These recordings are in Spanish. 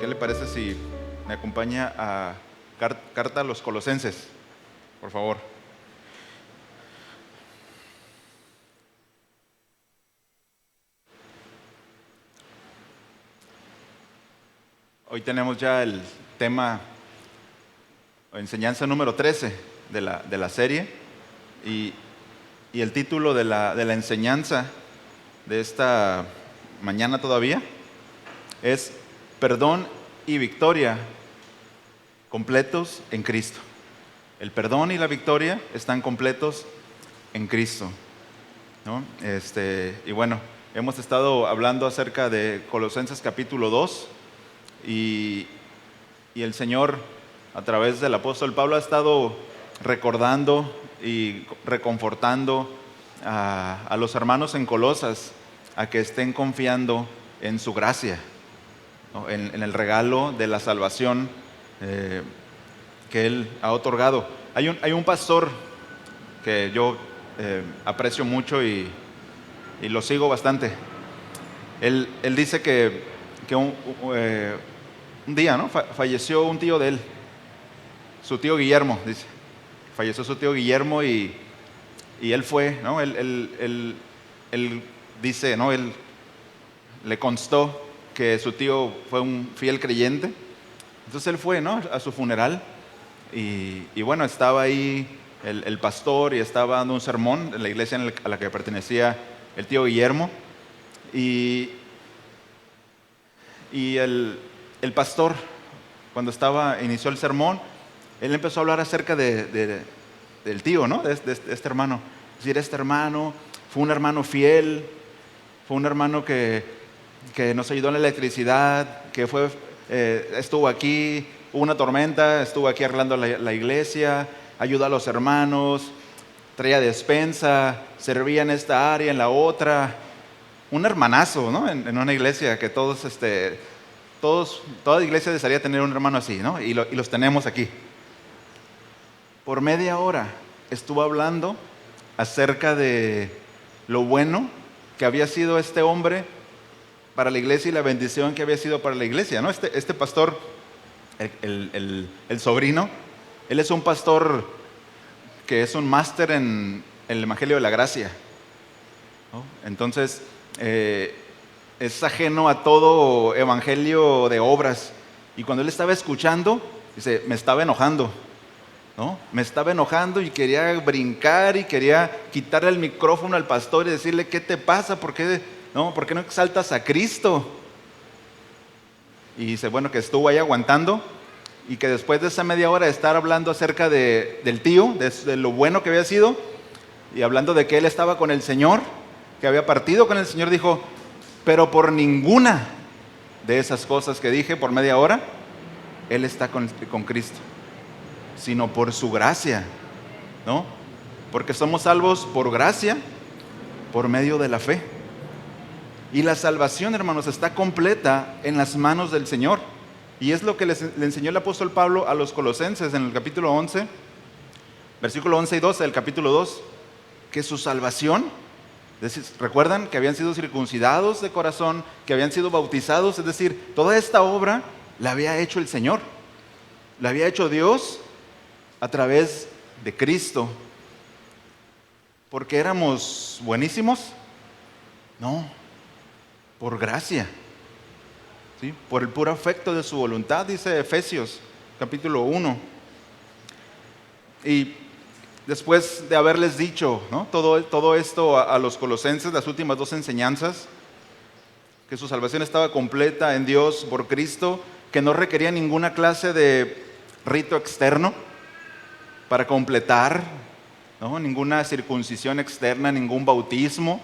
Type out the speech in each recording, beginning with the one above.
¿Qué le parece si me acompaña a Carta a los Colosenses, por favor? Hoy tenemos ya el tema o enseñanza número 13 de la serie y el título de la enseñanza de esta mañana todavía es Perdón y victoria completos en Cristo. El perdón y la victoria están completos en Cristo, ¿no? Y bueno, hemos estado hablando acerca de Colosenses capítulo 2 y el Señor, a través del apóstol Pablo, ha estado recordando y reconfortando a los hermanos en Colosas a que estén confiando en su gracia, ¿no? En el regalo de la salvación que Él ha otorgado. Hay un pastor que yo aprecio mucho y lo sigo bastante. Él dice que un día, ¿no?, falleció un tío de él, su tío Guillermo, dice. Falleció su tío Guillermo y él fue, ¿no? Él dice, ¿no?, él le constó que su tío fue un fiel creyente. Entonces él fue, ¿no?, a su funeral y bueno, estaba ahí el pastor y estaba dando un sermón en la iglesia a la que pertenecía el tío Guillermo y el pastor, cuando inició el sermón, él empezó a hablar acerca del tío, ¿no?, de este hermano. Es decir, este hermano fue un hermano fiel, fue un hermano que nos ayudó en la electricidad, que estuvo aquí, hubo una tormenta, estuvo aquí arreglando la iglesia, ayudó a los hermanos, traía despensa, servía en esta área, en la otra. Un hermanazo, ¿no?, en una iglesia que toda iglesia desearía tener un hermano así, ¿no? Y los tenemos aquí. Por media hora estuvo hablando acerca de lo bueno que había sido este hombre para la iglesia y la bendición que había sido para la iglesia, ¿no? Este pastor, el sobrino, él es un pastor que es un máster en el Evangelio de la Gracia, ¿no? Entonces, es ajeno a todo evangelio de obras. Y cuando él estaba escuchando, dice, me estaba enojando, ¿no? Me estaba enojando y quería brincar y quería quitarle el micrófono al pastor y decirle, ¿qué te pasa? ¿Por qué no exaltas a Cristo? Y dice, bueno, que estuvo ahí aguantando y que después de esa media hora de estar hablando acerca del tío, de lo bueno que había sido y hablando de que él estaba con el Señor, que había partido con el Señor, dijo, pero por ninguna de esas cosas que dije por media hora, él está con Cristo, sino por su gracia, ¿no? Porque somos salvos por gracia, por medio de la fe. Y la salvación, hermanos, está completa en las manos del Señor. Y es lo que le enseñó el apóstol Pablo a los colosenses en el capítulo 11, versículo 11 y 12 del capítulo 2, que su salvación, recuerdan que habían sido circuncidados de corazón, que habían sido bautizados, es decir, toda esta obra la había hecho el Señor, la había hecho Dios a través de Cristo. ¿Porque éramos buenísimos? No, por gracia, ¿sí? Por el puro afecto de su voluntad, dice Efesios capítulo 1. Y después de haberles dicho, ¿no?, todo esto a los colosenses, las últimas dos enseñanzas, que su salvación estaba completa en Dios por Cristo, que no requería ninguna clase de rito externo para completar, ¿no?, ninguna circuncisión externa, ningún bautismo.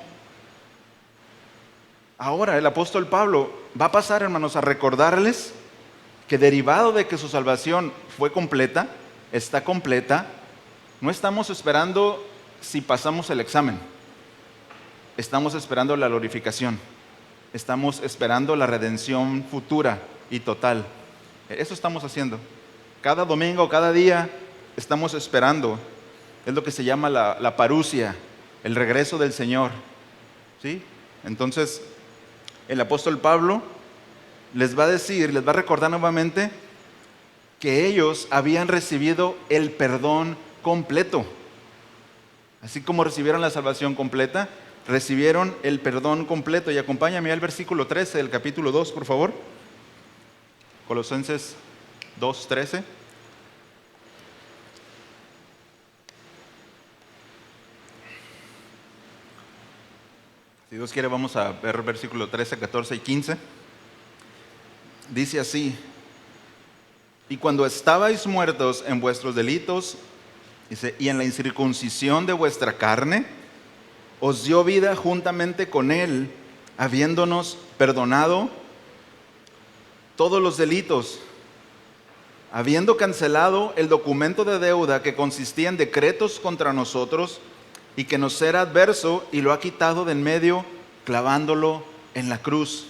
Ahora el apóstol Pablo va a pasar, hermanos, a recordarles que derivado de que su salvación fue completa, está completa, no estamos esperando si pasamos el examen, estamos esperando la glorificación, estamos esperando la redención futura y total. Eso estamos haciendo. Cada domingo, cada día estamos esperando. Es lo que se llama la parusia, el regreso del Señor, ¿sí? Entonces, el apóstol Pablo les va a decir, les va a recordar nuevamente que ellos habían recibido el perdón completo. Así como recibieron la salvación completa, recibieron el perdón completo. Y acompáñame al versículo 13 del capítulo 2, por favor. Colosenses 2:13. Si Dios quiere, vamos a ver versículo 13, 14 y 15. Dice así: y cuando estabais muertos en vuestros delitos, dice, y en la incircuncisión de vuestra carne, os dio vida juntamente con Él, habiéndonos perdonado todos los delitos, habiendo cancelado el documento de deuda que consistía en decretos contra nosotros y que nos era adverso, y lo ha quitado de en medio, clavándolo en la cruz.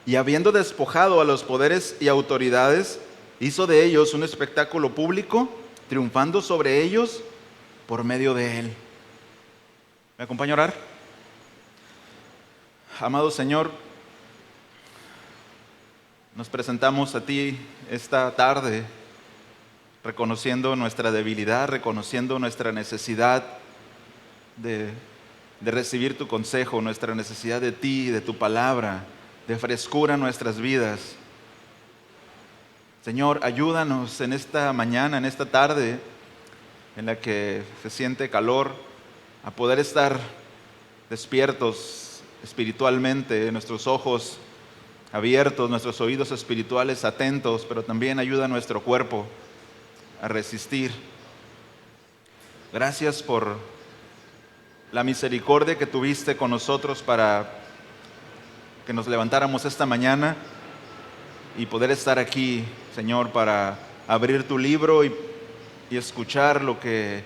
Y habiendo despojado a los poderes y autoridades, hizo de ellos un espectáculo público, triunfando sobre ellos por medio de Él. ¿Me acompaña a orar? Amado Señor, nos presentamos a ti esta tarde, reconociendo nuestra debilidad, reconociendo nuestra necesidad de recibir tu consejo, nuestra necesidad de ti, de tu palabra, de frescura en nuestras vidas. Señor, ayúdanos en esta mañana, en esta tarde, en la que se siente calor, a poder estar despiertos espiritualmente, nuestros ojos abiertos, nuestros oídos espirituales atentos, pero también ayuda a nuestro cuerpo a resistir. Gracias por la misericordia que tuviste con nosotros para que nos levantáramos esta mañana y poder estar aquí, Señor, para abrir tu libro y escuchar lo que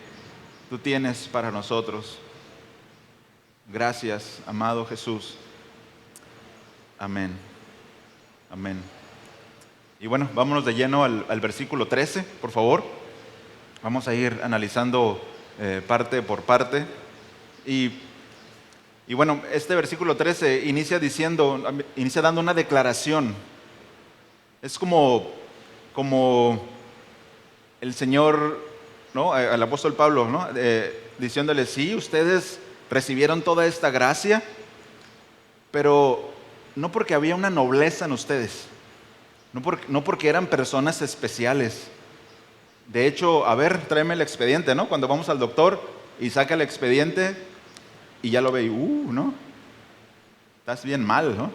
tú tienes para nosotros. Gracias, amado Jesús. Amén. Amén. Y bueno, vámonos de lleno al versículo 13, por favor. Vamos a ir analizando parte por parte. Y bueno, este versículo 13 inicia dando una declaración. Es como el Señor, ¿no?, al apóstol Pablo, ¿no?, diciéndole, sí, ustedes recibieron toda esta gracia, pero no porque había una nobleza en ustedes, no porque eran personas especiales. De hecho, a ver, tráeme el expediente, ¿no? Cuando vamos al doctor y saca el expediente y ya lo ve y, ¿no? Estás bien mal, ¿no?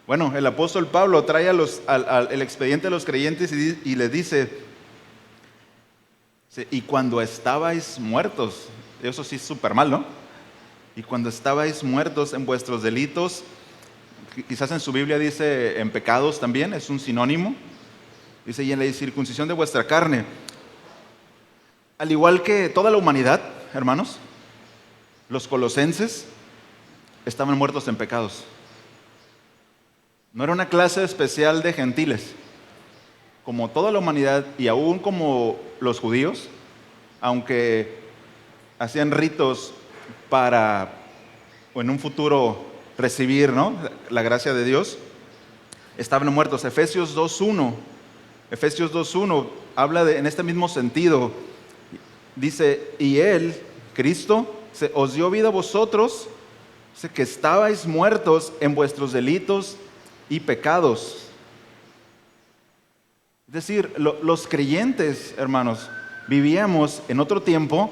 Bueno, el apóstol Pablo trae el expediente de los creyentes y les dice, y cuando estabais muertos, eso sí es súper mal, ¿no? Y cuando estabais muertos en vuestros delitos, quizás en su Biblia dice en pecados también, es un sinónimo. Dice, y en la circuncisión de vuestra carne. Al igual que toda la humanidad, hermanos, los colosenses estaban muertos en pecados. No era una clase especial de gentiles. Como toda la humanidad y aún como los judíos, aunque hacían ritos para, o en un futuro, recibir, ¿no?, la gracia de Dios, estaban muertos. Efesios 2.1 habla en este mismo sentido. Dice, y Él, Cristo, os dio vida a vosotros, que estabais muertos en vuestros delitos y pecados. Es decir, los creyentes, hermanos, vivíamos en otro tiempo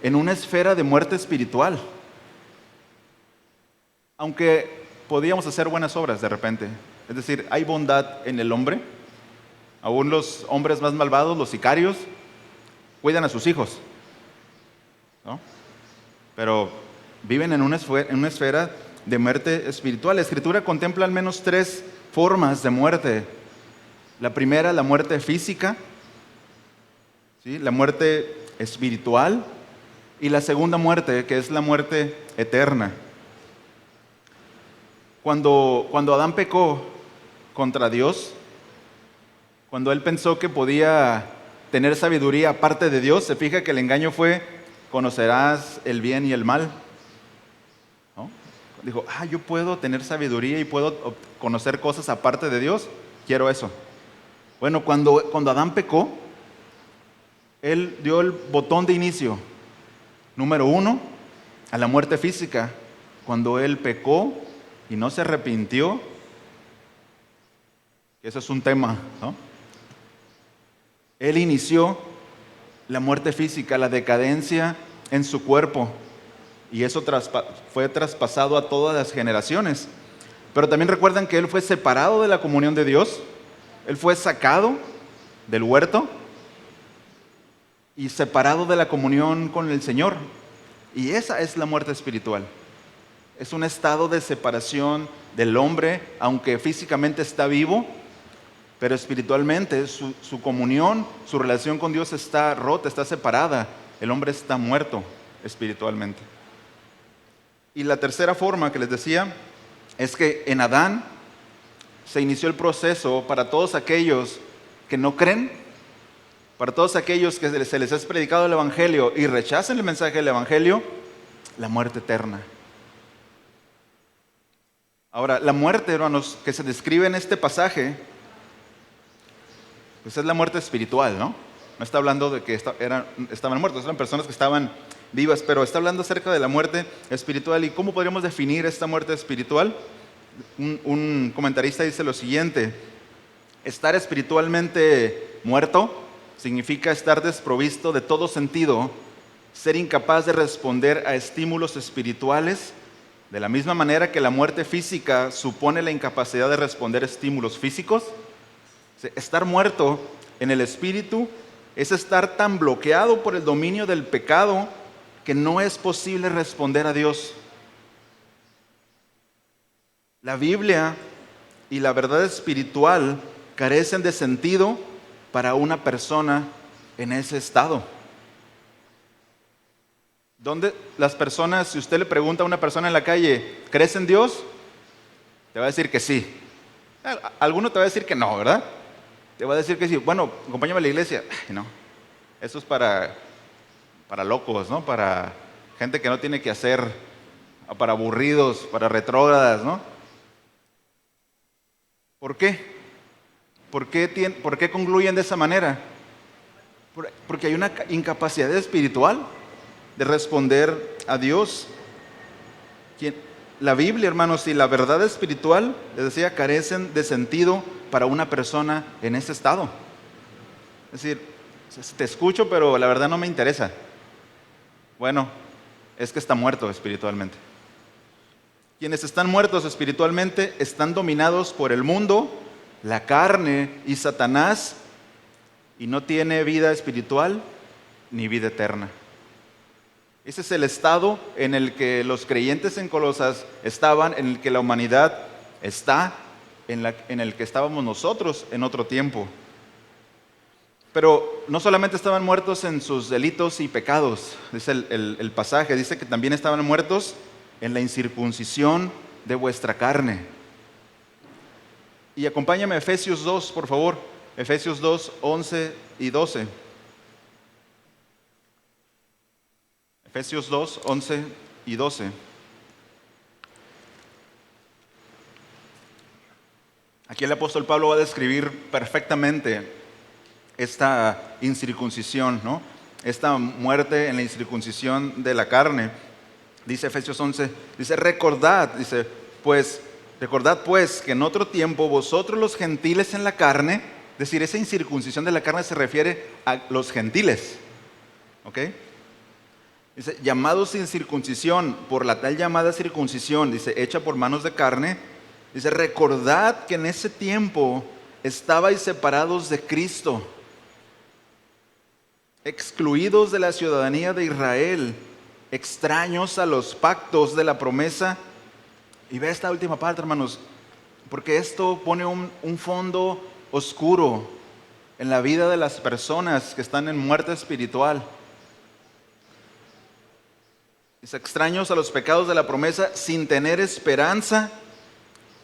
en una esfera de muerte espiritual. Aunque podíamos hacer buenas obras de repente. Es decir, hay bondad en el hombre. Aún los hombres más malvados, los sicarios, cuidan a sus hijos, ¿no? Pero viven en una esfera de muerte espiritual. La Escritura contempla al menos 3 formas de muerte. La primera, la muerte física, ¿sí?, la muerte espiritual, y la segunda muerte, que es la muerte eterna. Cuando Adán pecó contra Dios, cuando él pensó que podía tener sabiduría aparte de Dios, se fija que el engaño fue, conocerás el bien y el mal, ¿no? Dijo, yo puedo tener sabiduría y puedo conocer cosas aparte de Dios, quiero eso. Bueno, cuando Adán pecó, él dio el botón de inicio. Número 1, a la muerte física. Cuando él pecó y no se arrepintió, ese es un tema, ¿no? Él inició la muerte física, la decadencia en su cuerpo. Y eso fue traspasado a todas las generaciones. Pero también recuerdan que él fue separado de la comunión de Dios. Él fue sacado del huerto y separado de la comunión con el Señor. Y esa es la muerte espiritual. Es un estado de separación del hombre, aunque físicamente está vivo, pero espiritualmente su comunión, su relación con Dios está rota, está separada. El hombre está muerto espiritualmente. Y la tercera forma que les decía es que en Adán se inició el proceso para todos aquellos que no creen, para todos aquellos que se les es predicado el Evangelio y rechazan el mensaje del Evangelio, la muerte eterna. Ahora, la muerte, hermanos, que se describe en este pasaje, pues es la muerte espiritual, ¿no? No está hablando de que estaban muertos, eran personas que estaban vivas, pero está hablando acerca de la muerte espiritual. ¿Y cómo podríamos definir esta muerte espiritual? Un comentarista dice lo siguiente: estar espiritualmente muerto significa estar desprovisto de todo sentido, ser incapaz de responder a estímulos espirituales, de la misma manera que la muerte física supone la incapacidad de responder a estímulos físicos. Estar muerto en el espíritu es estar tan bloqueado por el dominio del pecado que no es posible responder a Dios. La Biblia y la verdad espiritual carecen de sentido para una persona en ese estado. Donde las personas, si usted le pregunta a una persona en la calle, ¿crees en Dios? Te va a decir que sí. Alguno te va a decir que no, ¿verdad? Te va a decir que sí. Bueno, acompáñame a la iglesia. Ay, no, eso es para locos, ¿no? Para gente que no tiene que hacer, para aburridos, para retrógradas, ¿no? ¿Por qué? ¿Por qué concluyen de esa manera? Porque hay una incapacidad espiritual de responder a Dios. La Biblia, hermanos, y la verdad espiritual, les decía, carecen de sentido para una persona en ese estado. Es decir, te escucho, pero la verdad no me interesa. Bueno, es que está muerto espiritualmente. Quienes están muertos espiritualmente están dominados por el mundo, la carne y Satanás, y no tiene vida espiritual ni vida eterna. Ese es el estado en el que los creyentes en Colosas estaban, en el que la humanidad está, en el que estábamos nosotros en otro tiempo. Pero no solamente estaban muertos en sus delitos y pecados, dice el pasaje, dice que también estaban muertos en la incircuncisión de vuestra carne. Y acompáñame a Efesios 2, por favor. Efesios 2, 11 y 12. Efesios 2, 11 y 12. Aquí el apóstol Pablo va a describir perfectamente esta incircuncisión, ¿no? Esta muerte en la incircuncisión de la carne. Dice Efesios 11, dice, recordad pues que en otro tiempo vosotros los gentiles en la carne, es decir, esa incircuncisión de la carne se refiere a los gentiles, ¿ok? Dice, llamados sin circuncisión, por la tal llamada circuncisión, dice, hecha por manos de carne, dice, recordad que en ese tiempo estabais separados de Cristo, excluidos de la ciudadanía de Israel, extraños a los pactos de la promesa. Y ve esta última parte, hermanos, porque esto pone un fondo oscuro en la vida de las personas que están en muerte espiritual. Es extraños a los pecados de la promesa, sin tener esperanza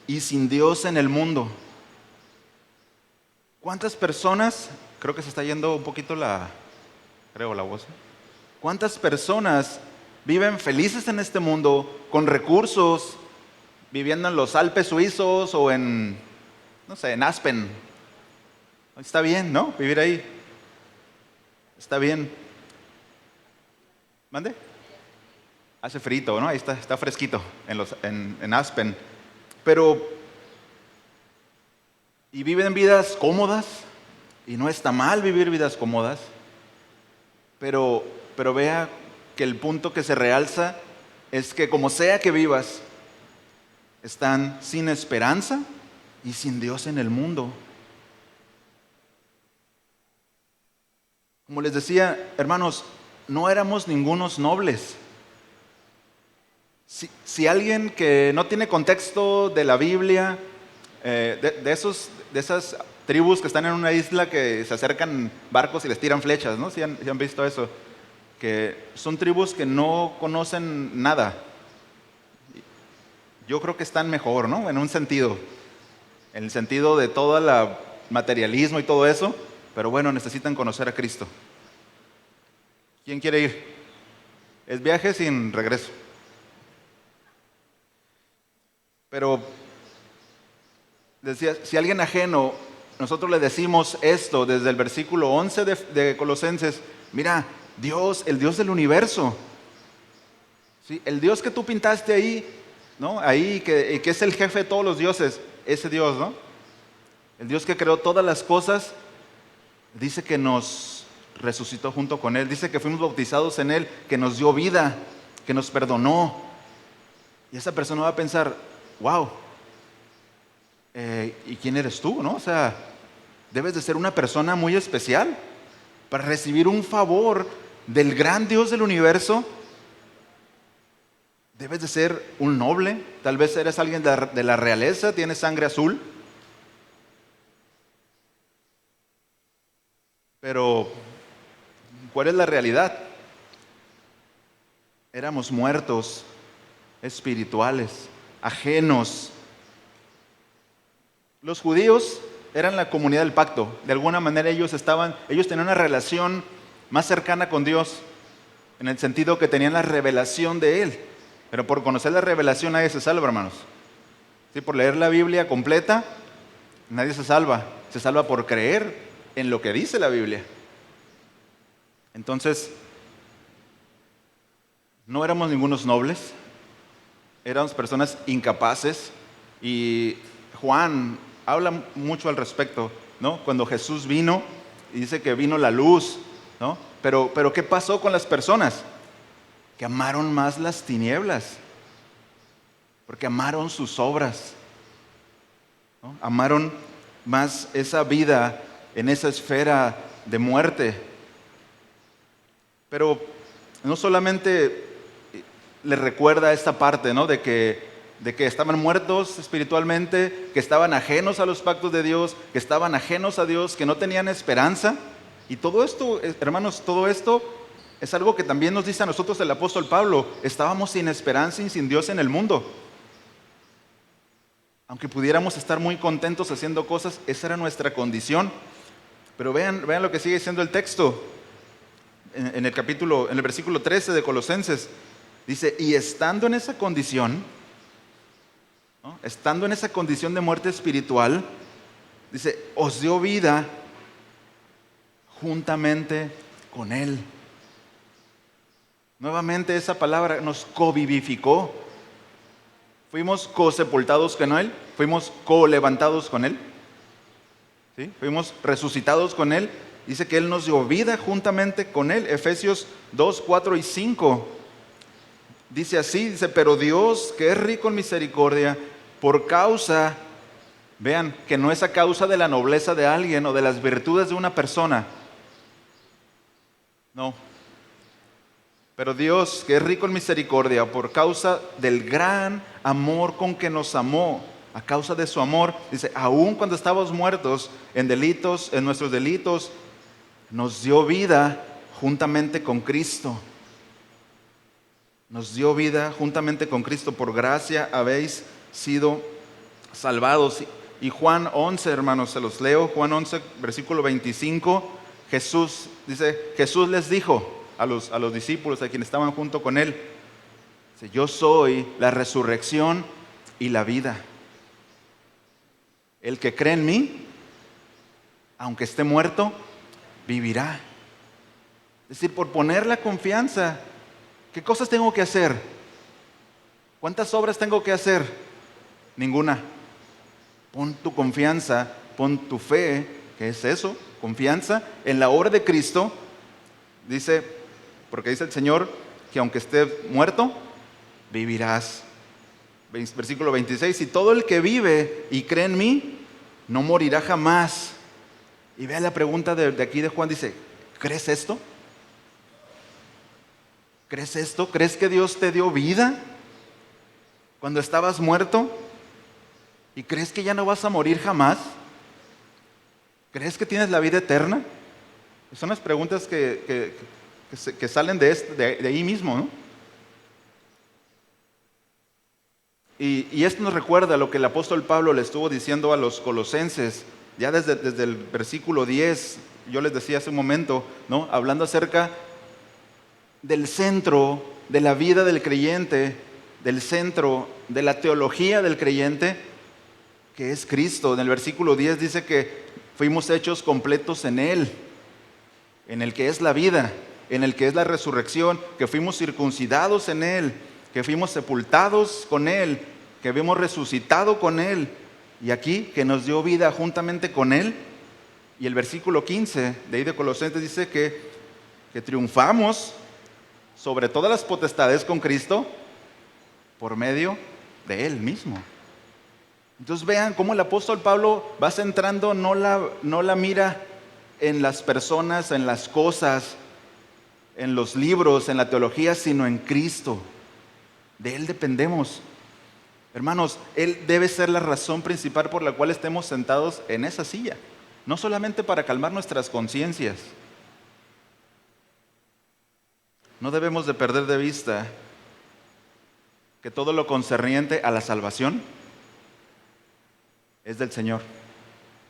y sin Dios en el mundo. ¿Cuántas personas, creo que se está yendo un poquito la voz, cuántas personas viven felices en este mundo, con recursos, viviendo en los Alpes suizos o en, no sé, en Aspen. Está bien, ¿no? Vivir ahí. Está bien. ¿Mande? Hace frito, ¿no? Ahí está fresquito en Aspen. Pero, y viven vidas cómodas, y no está mal vivir vidas cómodas, pero vea que el punto que se realza es que como sea que vivas, están sin esperanza y sin Dios en el mundo. Como les decía, hermanos, no éramos ningunos nobles. Si alguien que no tiene contexto de la Biblia, de esas tribus que están en una isla que se acercan barcos y les tiran flechas, ¿no? Si han visto eso, que son tribus que no conocen nada. Yo creo que están mejor, ¿no? En un sentido, en el sentido de todo el materialismo y todo eso, pero bueno, necesitan conocer a Cristo. ¿Quién quiere ir? Es viaje sin regreso. Pero decía, si alguien ajeno, nosotros le decimos esto desde el versículo 11 de Colosenses, mira, Dios, el Dios del universo, ¿sí? El Dios que tú pintaste ahí, ¿no? Ahí, que es el jefe de todos los dioses, ese Dios, ¿no? El Dios que creó todas las cosas, dice que nos resucitó junto con Él, dice que fuimos bautizados en Él, que nos dio vida, que nos perdonó. Y esa persona va a pensar, wow, ¿y quién eres tú, no? O sea, debes de ser una persona muy especial para recibir un favor del gran Dios del universo. Debes de ser un noble, tal vez eres alguien de la realeza, tienes sangre azul. Pero, ¿cuál es la realidad? Éramos muertos espirituales, ajenos. Los judíos eran la comunidad del pacto. De alguna manera ellos tenían una relación más cercana con Dios, en el sentido que tenían la revelación de Él. Pero por conocer la revelación nadie se salva, hermanos. ¿Sí? Por leer la Biblia completa, nadie se salva. Se salva por creer en lo que dice la Biblia. Entonces, no éramos ningunos nobles, éramos personas incapaces, y Juan habla mucho al respecto, ¿no? Cuando Jesús vino y dice que vino la luz, ¿no? Pero ¿qué pasó con las personas? Que amaron más las tinieblas, porque amaron sus obras, ¿no? Amaron más esa vida en esa esfera de muerte. Pero no solamente les recuerda esta parte, ¿no? de que estaban muertos espiritualmente, que estaban ajenos a los pactos de Dios, que estaban ajenos a Dios, que no tenían esperanza. Y todo esto, hermanos, todo esto es algo que también nos dice a nosotros el apóstol Pablo. Estábamos sin esperanza y sin Dios en el mundo. Aunque pudiéramos estar muy contentos haciendo cosas, esa era nuestra condición. Pero vean lo que sigue diciendo el texto. En el versículo 13 de Colosenses, dice, y estando en esa condición, ¿no? Estando en esa condición de muerte espiritual, dice, os dio vida juntamente con Él. Nuevamente esa palabra nos covivificó. Fuimos co-sepultados con Él, fuimos co-levantados con Él, ¿sí? Fuimos resucitados con Él. Dice que Él nos dio vida juntamente con Él. Efesios 2, 4 y 5. Dice así, dice, pero Dios, que es rico en misericordia, por causa, vean, que no es a causa de la nobleza de alguien o de las virtudes de una persona. No. Pero Dios, que es rico en misericordia, por causa del gran amor con que nos amó, a causa de su amor, dice, aun cuando estábamos muertos en nuestros delitos, nos dio vida juntamente con Cristo. Nos dio vida juntamente con Cristo. Por gracia habéis sido salvados. Y Juan 11, hermanos, se los leo. Juan 11, versículo 25. Jesús les dijo a los discípulos, a quienes estaban junto con Él, dice, yo soy la resurrección y la vida. El que cree en mí, aunque esté muerto, vivirá. Es decir, por poner la confianza, ¿qué cosas tengo que hacer? ¿Cuántas obras tengo que hacer? Ninguna. Pon tu confianza, pon tu fe, ¿qué es eso? Confianza en la obra de Cristo. Dice, porque dice el Señor que aunque esté muerto, vivirás. Versículo 26, y todo el que vive y cree en mí, no morirá jamás. Y vea la pregunta de aquí de Juan, dice, ¿crees esto? ¿Crees esto? ¿Crees que Dios te dio vida cuando estabas muerto? ¿Y crees que ya no vas a morir jamás? ¿Crees que tienes la vida eterna? Son las preguntas que salen de ahí mismo, ¿no? Y esto nos recuerda lo que el apóstol Pablo le estuvo diciendo a los colosenses, ya desde el versículo 10, yo les decía hace un momento, ¿no? Hablando acerca del centro de la vida del creyente, del centro de la teología del creyente, que es Cristo. En el versículo 10 dice que fuimos hechos completos en Él, en el que es la vida, en el que es la resurrección, que fuimos circuncidados en Él, que fuimos sepultados con Él, que habíamos resucitado con Él, y aquí que nos dio vida juntamente con Él. Y el versículo 15 de ahí de Colosenses dice que triunfamos sobre todas las potestades con Cristo por medio de Él mismo. Entonces vean cómo el apóstol Pablo va centrando no la mira en las personas, en las cosas, en los libros, en la teología, sino en Cristo. De Él dependemos. Hermanos, Él debe ser la razón principal por la cual estemos sentados en esa silla. No solamente para calmar nuestras conciencias. No debemos de perder de vista que todo lo concerniente a la salvación es del Señor,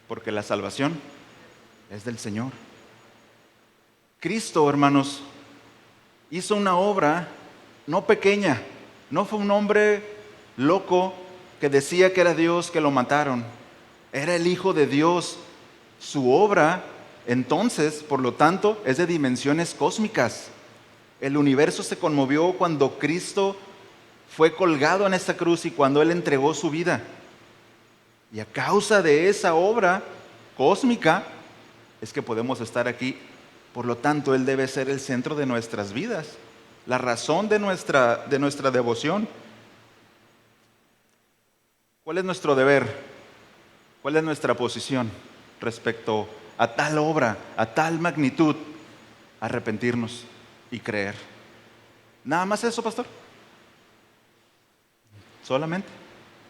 porque la salvación es del Señor. Cristo, hermanos, hizo una obra no pequeña, no fue un hombre loco que decía que era Dios que lo mataron, era el Hijo de Dios. Su obra, entonces, por lo tanto, es de dimensiones cósmicas. El universo se conmovió cuando Cristo fue colgado en esta cruz y cuando Él entregó su vida. Y a causa de esa obra cósmica es que podemos estar aquí. Por lo tanto, Él debe ser el centro de nuestras vidas, la razón de nuestra devoción. ¿Cuál es nuestro deber? ¿Cuál es nuestra posición respecto a tal obra, a tal magnitud? Arrepentirnos y creer. Nada más eso, pastor. Solamente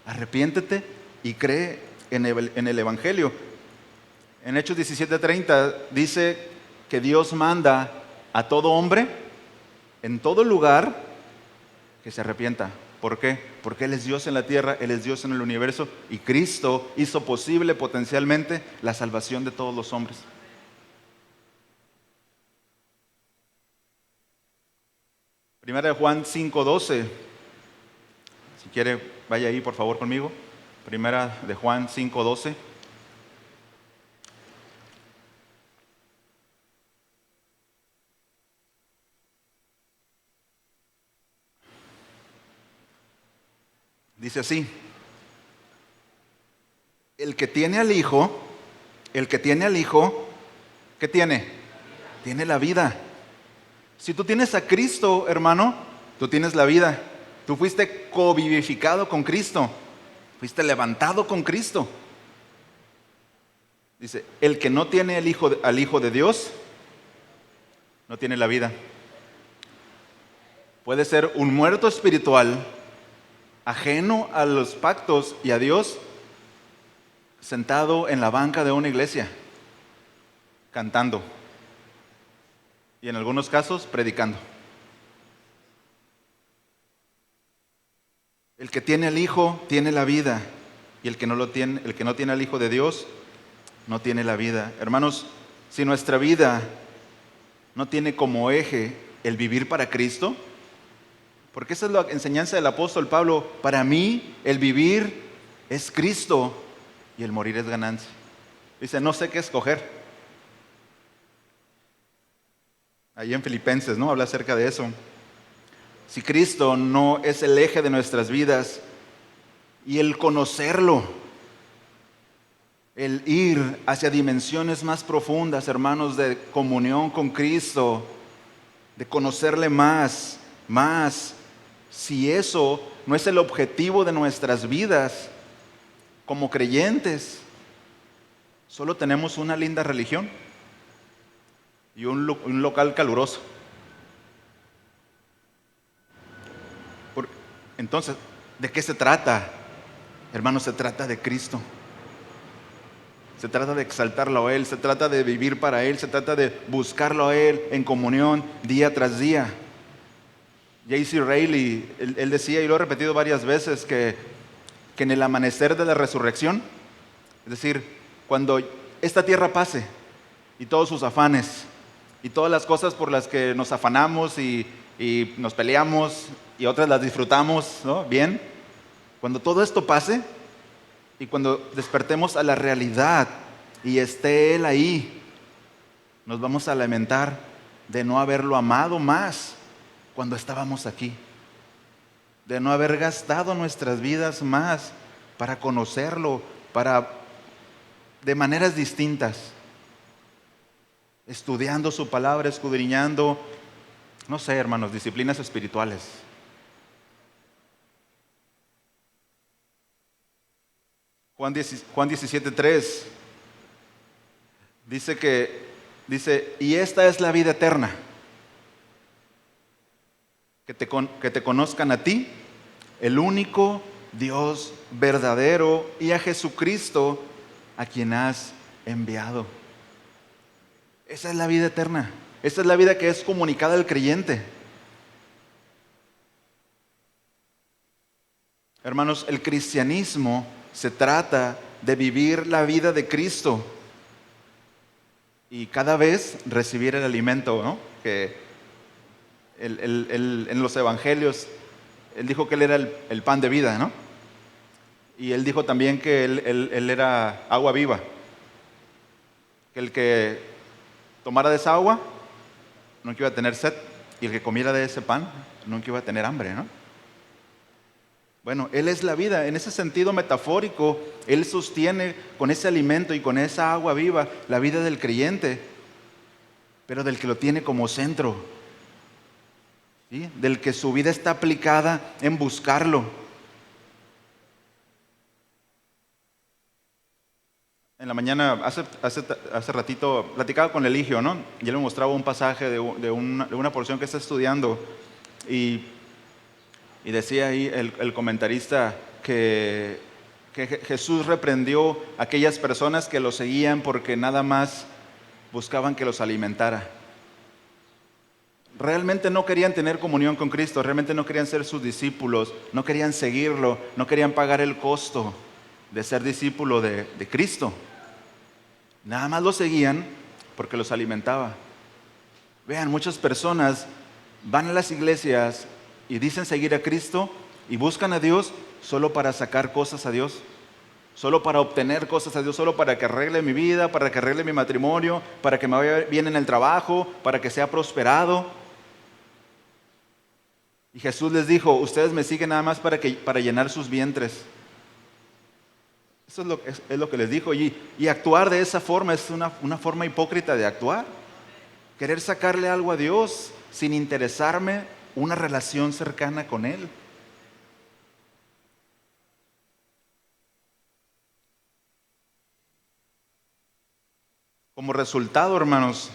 arrepiéntete y cree en el Evangelio. En Hechos 17:30 dice que Dios manda a todo hombre en todo lugar que se arrepienta. ¿Por qué? Porque Él es Dios en la tierra, Él es Dios en el universo, y Cristo hizo posible potencialmente la salvación de todos los hombres. Primera de Juan 5:12. Si quiere, vaya ahí por favor conmigo. Primera de Juan 5:12. Dice así: el que tiene al Hijo, ¿qué tiene? Tiene la vida. Si tú tienes a Cristo, hermano, tú tienes la vida. Tú fuiste covivificado con Cristo. Fuiste levantado con Cristo. Dice, el que no tiene al Hijo de Dios, no tiene la vida. Puede ser un muerto espiritual, ajeno a los pactos y a Dios, sentado en la banca de una iglesia, cantando. Y en algunos casos, predicando. El que tiene al Hijo tiene la vida, y el que no tiene al Hijo de Dios no tiene la vida. Hermanos, si nuestra vida no tiene como eje el vivir para Cristo, Porque esa es la enseñanza del apóstol Pablo. Para mí, el vivir es Cristo y el morir es ganancia. Dice, no sé qué escoger. Ahí en Filipenses, ¿no? Habla acerca de eso. Si Cristo no es el eje de nuestras vidas y el conocerlo, el ir hacia dimensiones más profundas, hermanos, de comunión con Cristo, de conocerle más, si eso no es el objetivo de nuestras vidas como creyentes, solo tenemos una linda religión y un local caluroso. Entonces, ¿de qué se trata? Hermanos, se trata de Cristo. Se trata de exaltarlo a Él, se trata de vivir para Él, se trata de buscarlo a Él en comunión día tras día. J.C. Rayleigh, él decía, y lo he repetido varias veces, que en el amanecer de la resurrección, es decir, cuando esta tierra pase y todos sus afanes y todas las cosas por las que nos afanamos y nos peleamos y otras las disfrutamos, ¿no? Bien, cuando todo esto pase y cuando despertemos a la realidad y esté Él ahí, nos vamos a lamentar de no haberlo amado más cuando estábamos aquí, de no haber gastado nuestras vidas más para conocerlo, de maneras distintas, estudiando su palabra, escudriñando, no sé, hermanos, disciplinas espirituales. Juan 17:3 dice, y esta es la vida eterna, que te conozcan a ti, el único Dios verdadero, y a Jesucristo, a quien has enviado. Esa es la vida eterna. Esa es la vida que es comunicada al creyente. Hermanos, el cristianismo se trata de vivir la vida de Cristo y cada vez recibir el alimento, ¿no? Que en los evangelios, Él dijo que Él era el pan de vida, ¿no? Y Él dijo también que Él era agua viva. Que el que tomara de esa agua nunca iba a tener sed, y el que comiera de ese pan nunca iba a tener hambre, ¿no? Bueno, Él es la vida. En ese sentido metafórico, Él sostiene con ese alimento y con esa agua viva la vida del creyente, pero del que lo tiene como centro, ¿sí? Del que su vida está aplicada en buscarlo. En la mañana, hace ratito, platicaba con Eligio, ¿no? Y él me mostraba un pasaje de una porción que está estudiando. Y decía ahí el comentarista que Jesús reprendió a aquellas personas que lo seguían porque nada más buscaban que los alimentara. Realmente no querían tener comunión con Cristo, realmente no querían ser sus discípulos, no querían seguirlo, no querían pagar el costo de ser discípulo de Cristo. Nada más lo seguían porque los alimentaba. Vean, muchas personas van a las iglesias y dicen seguir a Cristo y buscan a Dios solo para sacar cosas a Dios, solo para obtener cosas a Dios, solo para que arregle mi vida, para que arregle mi matrimonio, para que me vaya bien en el trabajo, para que sea prosperado. Y Jesús les dijo, ustedes me siguen nada más para llenar sus vientres. Eso es lo que les dijo. Y actuar de esa forma es una forma hipócrita de actuar. Querer sacarle algo a Dios sin interesarme una relación cercana con Él. Como resultado, hermanos,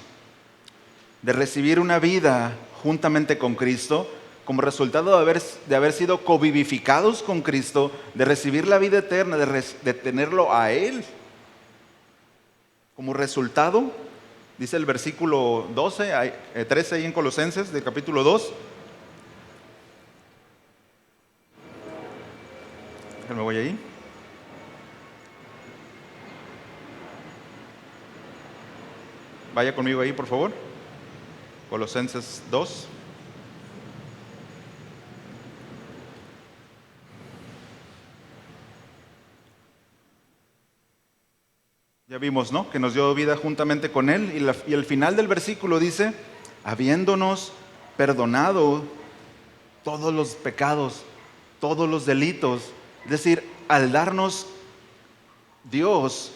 de recibir una vida juntamente con Cristo, como resultado de haber sido covivificados con Cristo, de recibir la vida eterna, de tenerlo a Él, como resultado, dice el versículo 13 ahí en Colosenses, del capítulo 2. Me voy ahí. Vaya conmigo ahí, por favor. Colosenses 2. Ya vimos, ¿no? Que nos dio vida juntamente con Él. Y el final del versículo dice, habiéndonos perdonado todos los pecados, todos los delitos. Es decir, al darnos Dios,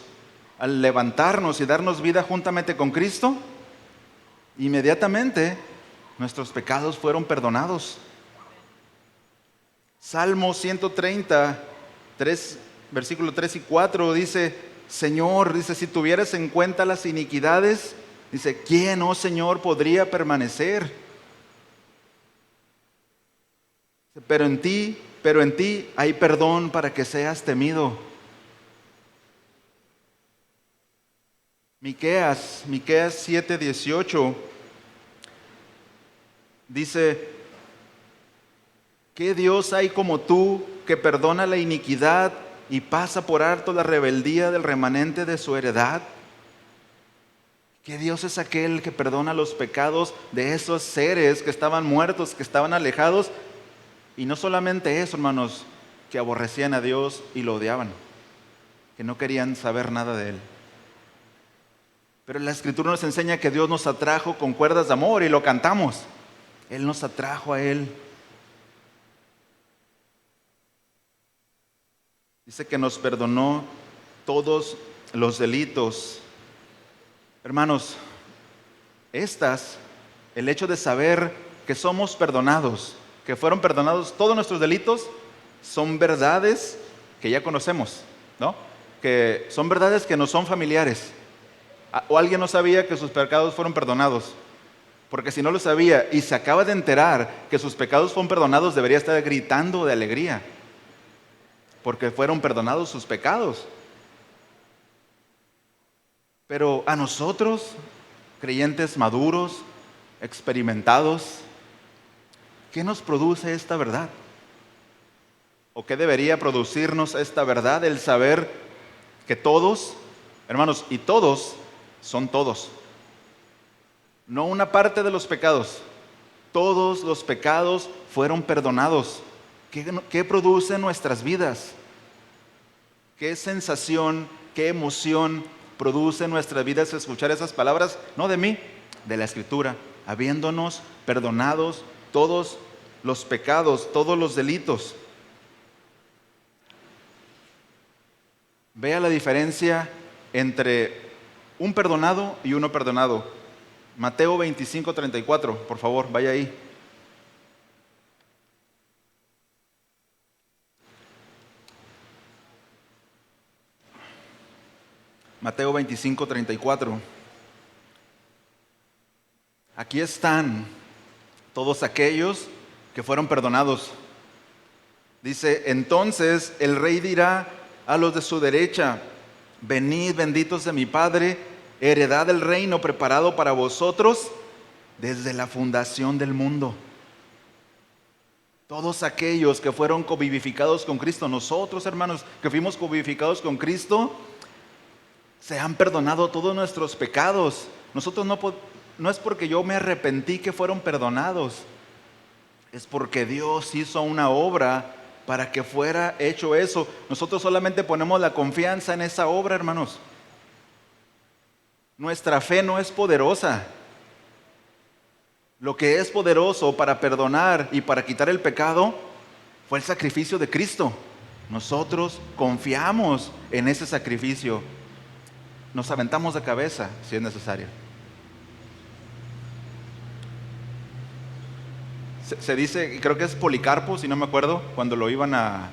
al levantarnos y darnos vida juntamente con Cristo, inmediatamente nuestros pecados fueron perdonados. Salmo 130, versículo 3 y 4 dice, Señor, dice, si tuvieras en cuenta las iniquidades, dice, ¿quién, oh Señor, podría permanecer? Pero en ti hay perdón para que seas temido. Miqueas 7:18 dice, ¿qué Dios hay como tú que perdona la iniquidad y pasa por alto la rebeldía del remanente de su heredad? ¿Qué Dios es aquel que perdona los pecados de esos seres que estaban muertos, que estaban alejados? Y no solamente eso, hermanos, que aborrecían a Dios y lo odiaban, que no querían saber nada de Él. Pero la Escritura nos enseña que Dios nos atrajo con cuerdas de amor y lo cantamos. Él nos atrajo a Él. Dice que nos perdonó todos los delitos. Hermanos, el hecho de saber que somos perdonados, que fueron perdonados todos nuestros delitos, son verdades que ya conocemos, ¿no? Que son verdades que no son familiares. O alguien no sabía que sus pecados fueron perdonados. Porque si no lo sabía y se acaba de enterar que sus pecados fueron perdonados, debería estar gritando de alegría. Porque fueron perdonados sus pecados. Pero a nosotros, creyentes maduros, experimentados, ¿qué nos produce esta verdad? ¿O qué debería producirnos esta verdad? El saber que todos, hermanos, y todos son todos. No una parte de los pecados. Todos los pecados fueron perdonados. ¿Qué produce en nuestras vidas? ¿Qué sensación, qué emoción produce en nuestras vidas escuchar esas palabras? No de mí, de la Escritura. Habiéndonos perdonados todos los pecados, todos los delitos. Vea la diferencia entre un perdonado y uno perdonado. Mateo 25:34, por favor, vaya ahí. Mateo 25:34. Aquí están todos aquellos que fueron perdonados. Dice, entonces el rey dirá a los de su derecha, venid benditos de mi Padre, heredad del reino preparado para vosotros desde la fundación del mundo. Todos aquellos que fueron covivificados con Cristo, nosotros hermanos que fuimos covivificados con Cristo, se han perdonado todos nuestros pecados. Nosotros no es porque yo me arrepentí que fueron perdonados, es porque Dios hizo una obra para que fuera hecho eso. Nosotros solamente ponemos la confianza en esa obra, hermanos. Nuestra fe no es poderosa. Lo que es poderoso para perdonar y para quitar el pecado fue el sacrificio de Cristo. Nosotros confiamos en ese sacrificio. Nos aventamos de cabeza si es necesario. Se dice, creo que es Policarpo, si no me acuerdo, cuando lo iban a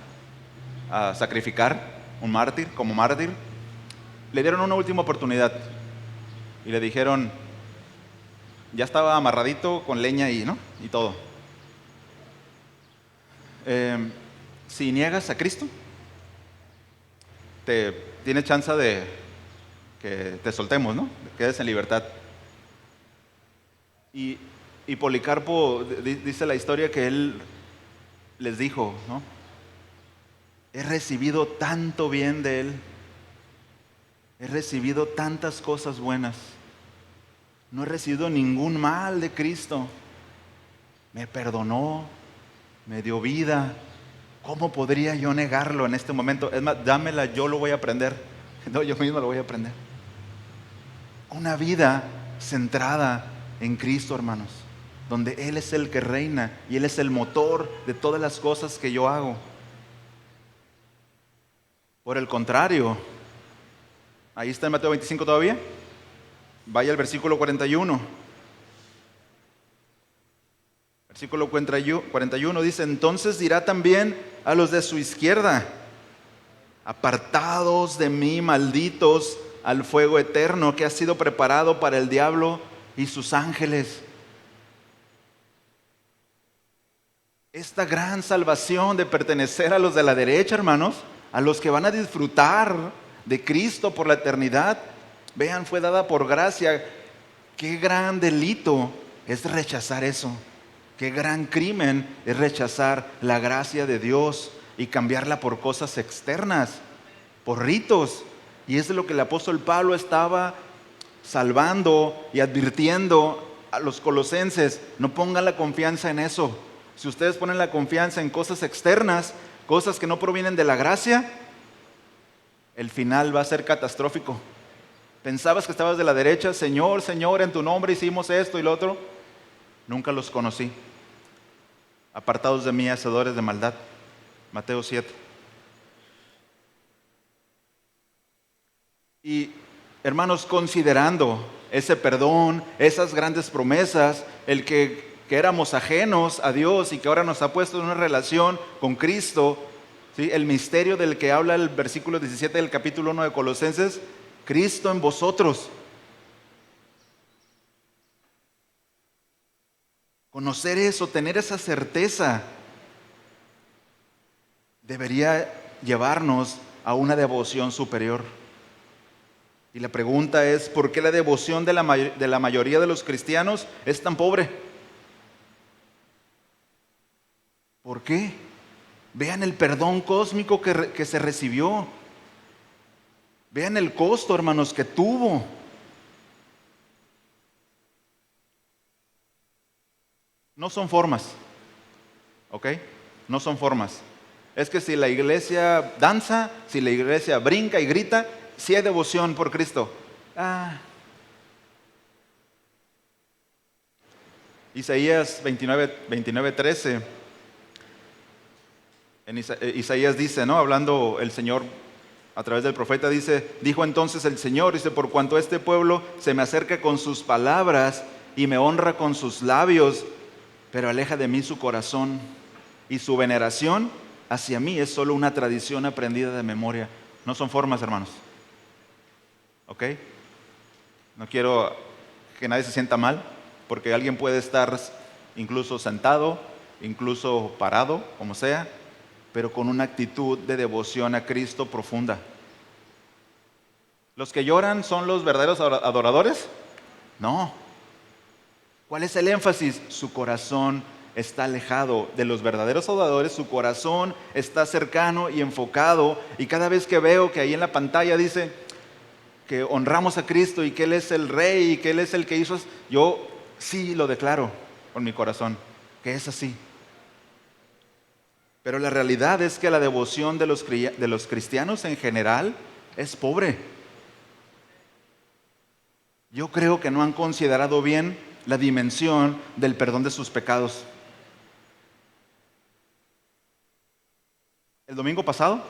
sacrificar, un mártir, como mártir, le dieron una última oportunidad y le dijeron, ya estaba amarradito con leña y, ¿no? Y todo. Si niegas a Cristo, tienes chance de que te soltemos, ¿no? Quedes en libertad. Y Policarpo dice la historia que él les dijo, ¿no? He recibido tanto bien de Él. He recibido tantas cosas buenas. No he recibido ningún mal de Cristo. Me perdonó, me dio vida. ¿Cómo podría yo negarlo en este momento? Es más, dámela, yo lo voy a aprender. No, yo mismo lo voy a aprender. una vida centrada en Cristo, hermanos, donde Él es el que reina y Él es el motor de todas las cosas que yo hago. Por el contrario, ahí está en Mateo 25 todavía. Vaya al versículo 41. Versículo 41 dice: entonces dirá también a los de su izquierda: apartados de mí, malditos, al fuego eterno que ha sido preparado para el diablo y sus ángeles. Esta gran salvación de pertenecer a los de la derecha, hermanos, a los que van a disfrutar de Cristo por la eternidad, vean, fue dada por gracia. Qué gran delito es rechazar eso. Qué gran crimen es rechazar la gracia de Dios y cambiarla por cosas externas, por ritos. Y es lo que el apóstol Pablo estaba salvando y advirtiendo a los colosenses: no pongan la confianza en eso. Si ustedes ponen la confianza en cosas externas, cosas que no provienen de la gracia, el final va a ser catastrófico. Pensabas que estabas de la derecha: Señor, Señor, en tu nombre hicimos esto y lo otro. Nunca los conocí. Apartados de mí, hacedores de maldad. Mateo 7. Y hermanos, considerando ese perdón, esas grandes promesas, el que éramos ajenos a Dios y que ahora nos ha puesto en una relación con Cristo, ¿sí? El misterio del que habla el versículo 17 del capítulo 1 de Colosenses: Cristo en vosotros. Conocer eso, tener esa certeza, debería llevarnos a una devoción superior. Y la pregunta es: ¿por qué la devoción de la mayoría de los cristianos es tan pobre? ¿Por qué? Vean el perdón cósmico que se recibió. Vean el costo, hermanos, que tuvo. No son formas, ¿ok? No son formas. Es que si la iglesia danza, si la iglesia brinca y grita, sí hay devoción por Cristo. Isaías 29:13. Isaías dice, ¿no? Hablando el Señor a través del profeta, dijo entonces el Señor, por cuanto este pueblo se me acerca con sus palabras y me honra con sus labios, pero aleja de mí su corazón, y su veneración hacia mí es solo una tradición aprendida de memoria. No son formas, hermanos. ¿Ok? No quiero que nadie se sienta mal, porque alguien puede estar incluso sentado, incluso parado, como sea, pero con una actitud de devoción a Cristo profunda. ¿Los que lloran son los verdaderos adoradores? No. ¿Cuál es el énfasis? Su corazón está alejado de los verdaderos adoradores, su corazón está cercano y enfocado, y cada vez que veo que ahí en la pantalla dice que honramos a Cristo y que Él es el Rey y que Él es el que hizo, yo sí lo declaro con mi corazón, que es así. Pero la realidad es que la devoción de los cristianos en general es pobre. Yo creo que no han considerado bien la dimensión del perdón de sus pecados. El domingo pasado,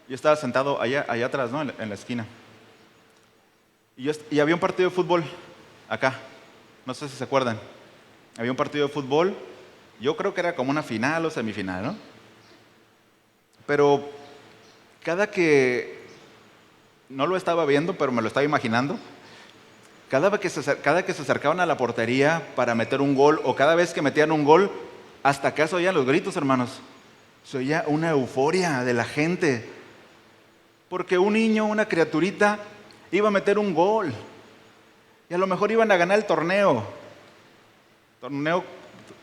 yo estaba sentado allá atrás, ¿no? En la esquina. Y había un partido de fútbol acá. No sé si se acuerdan. Había un partido de fútbol. Yo creo que era como una final o semifinal, ¿no? Pero cada que, no lo estaba viendo, pero me lo estaba imaginando, cada que se acercaban a la portería para meter un gol, o cada vez que metían un gol, hasta acá se oían los gritos, hermanos. Se oía una euforia de la gente, porque un niño, una criaturita, iba a meter un gol, y a lo mejor iban a ganar el